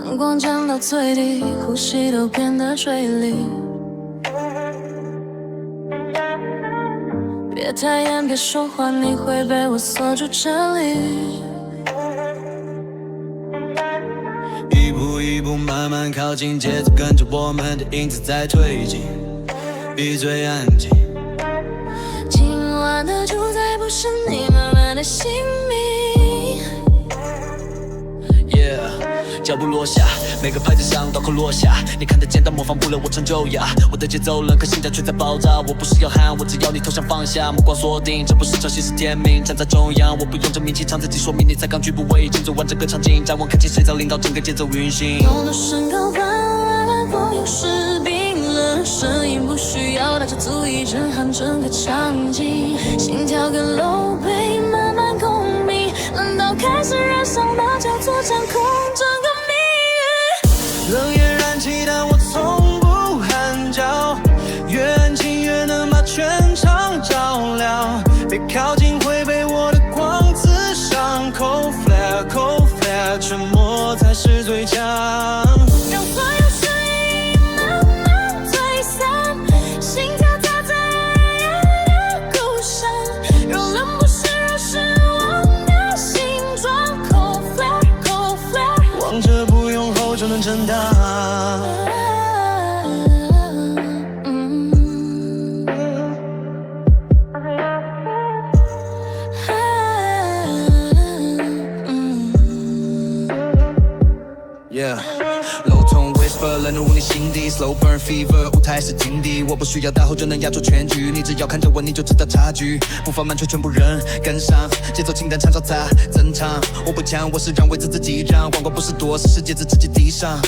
目光降到最低，呼吸都变得锐利。别抬眼，别说话，你会被我锁住这里。一步一步慢慢靠近，节奏跟着我们的影子在推进。闭嘴安静，今晚的主宰不是你慢慢的姓名。Yeah， 脚步落下，每个拍子像刀口落下。你看得见，但模仿不了我成就呀。我的节奏冷，可心跳却在爆炸。我不是要喊，我只要你投降放下。目光锁定，这不是场戏，是天命。站在中央，我不用证明其长自己，说明你才刚举步维艰，走完整个场景。展望看见谁在领导整个节奏运行。用的身高半我有时冰冷，声音不需要大就足以震撼整个场景。心跳跟漏杯慢慢共鸣，冷到开始燃烧，那叫做掌控整个命运。冷眼燃起，但我从不喊叫，越安静越能把全场照亮。别靠近会被我的光刺伤，口 flare 口 flare， 沉默才是最强。让所有声音慢慢退散，心跳踏在夜的鼓声，若冷不是热是我的形状，口 flare 口 flare， 王者不用后就能承担。漏痛 whisper 冷入你心底 ，slow burn fever， 舞台是禁地，我不需要大吼就能压住全局，你只要看着我你就知道差距，步伐慢却全部人跟上，节奏轻淡唱照杂增长，我不强，我是让位置自己让，光光不是多，是世界自己地上。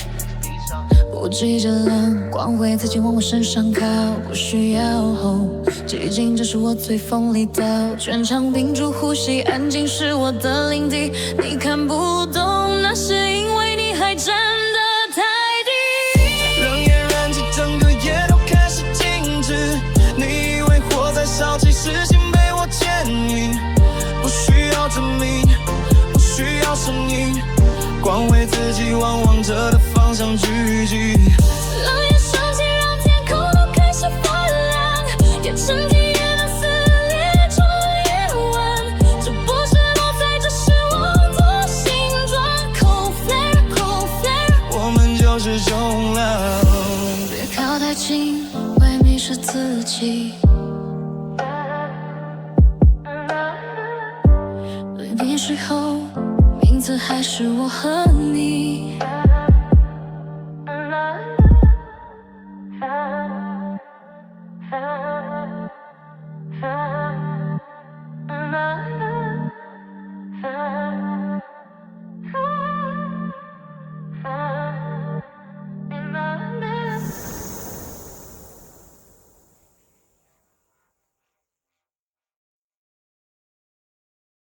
不急着冷，光会自己往我身上靠，不需要吼，寂静这是我最锋利刀，全场屏住呼吸，安静是我的领地，你看不懂，那是因为你还站得太低。冷眼燃起，整个夜都开始静止，你以为火在烧，其实心被我牵引，不需要证明，不需要声音，光为自己往王者的方向聚集。冷眼升起，让天空都开始发亮，也沉寂也能撕裂出夜晚，这不是魔法，这是我的形状，口 flare 口 flare， 我们就是重量。别靠太近，会迷失自己。离别时候，名字还是我和你。